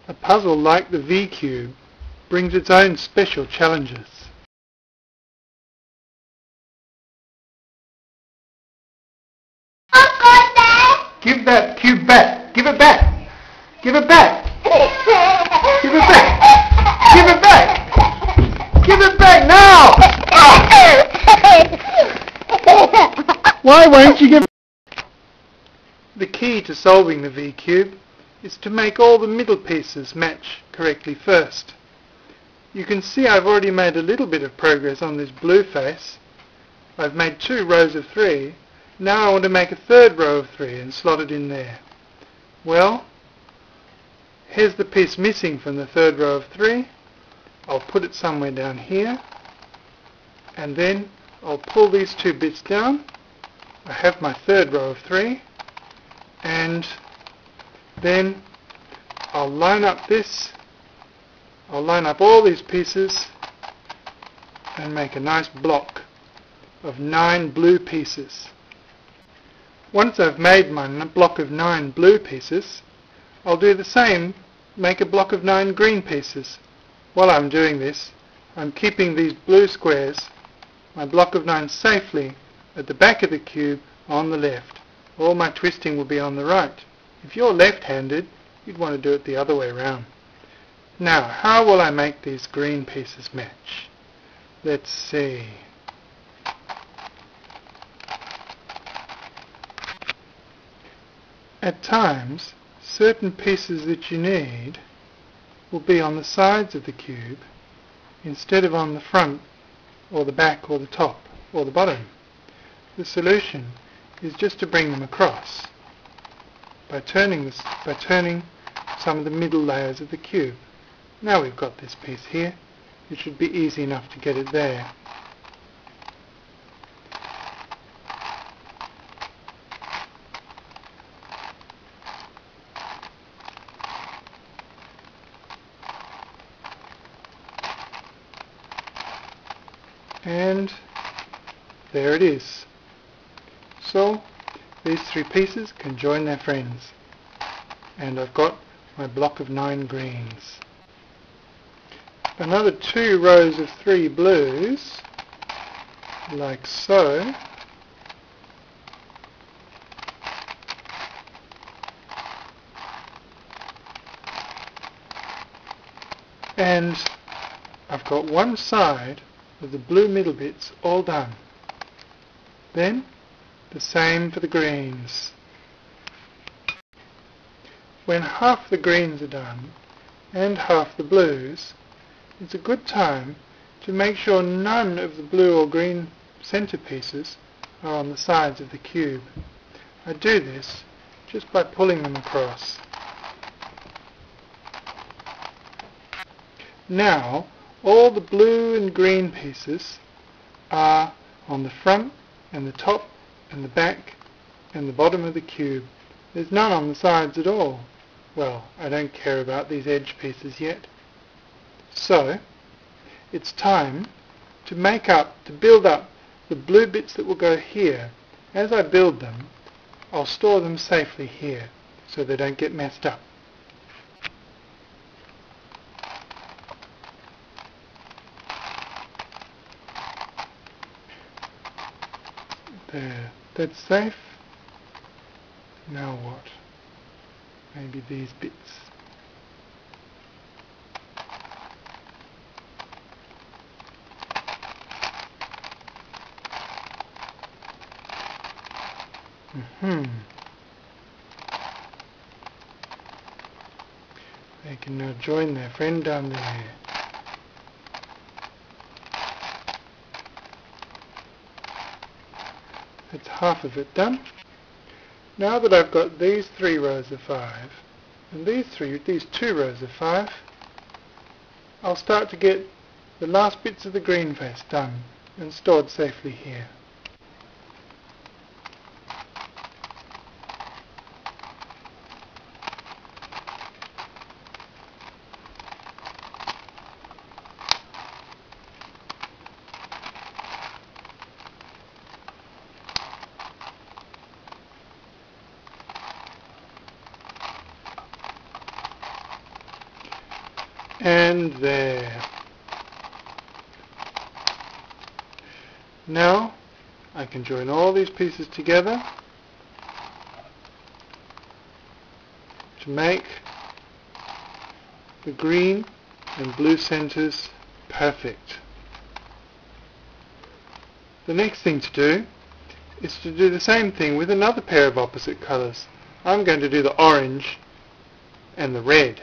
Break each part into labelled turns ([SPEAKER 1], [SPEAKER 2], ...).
[SPEAKER 1] A puzzle like the V-cube brings its own special challenges. Give that cube back! Give it back! Give it back! Give it back! Give it back! Give it back now! Why won't you give it? The key to solving the V-cube is to make all the middle pieces match correctly first. You can see I've already made a little bit of progress on this blue face. I've made 2 rows of 3. Now I want to make a 3rd row of 3 and slot it in there. Well, here's the piece missing from the 3rd row of 3. I'll put it somewhere down here, and then I'll pull these 2 bits down. I have my 3rd row of 3, and then I'll line up this. I'll line up all these pieces and make a nice block of 9 blue pieces. Once I've made my block of 9 blue pieces, I'll do the same, make a block of 9 green pieces. While I'm doing this, I'm keeping these blue squares, my block of 9, safely at the back of the cube on the left. All my twisting will be on the right. If you're left-handed, you'd want to do it the other way around. Now, how will I make these green pieces match? Let's see. At times, certain pieces that you need will be on the sides of the cube instead of on the front or the back or the top or the bottom. The solution is just to bring them across by turning some of the middle layers of the cube. Now we've got this piece here. It should be easy enough to get it there. And there it is. So these 3 pieces can join their friends. And I've got my block of 9 greens. Another 2 rows of 3 blues, like so. And I've got one side of the blue middle bits all done. Then the same for the greens. When half the greens are done and half the blues, it's a good time to make sure none of the blue or green centerpieces are on the sides of the cube. I do this just by pulling them across. Now all the blue and green pieces are on the front and the top and the back and the bottom of the cube. There's none on the sides at all. Well, I don't care about these edge pieces yet. So, it's time to build up the blue bits that will go here. As I build them, I'll store them safely here so they don't get messed up. There, that's safe. Now what? Maybe these bits. They can now join their friend down there. That's half of it done. Now that I've got these 3 rows of 5 and these 2 rows of 5, I'll start to get the last bits of the green face done and stored safely here. And there. Now I can join all these pieces together to make the green and blue centers perfect. The next thing to do is to do the same thing with another pair of opposite colors. I'm going to do the orange and the red.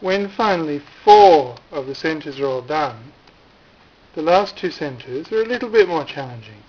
[SPEAKER 1] When finally 4 of the centers are all done, the last 2 centers are a little bit more challenging.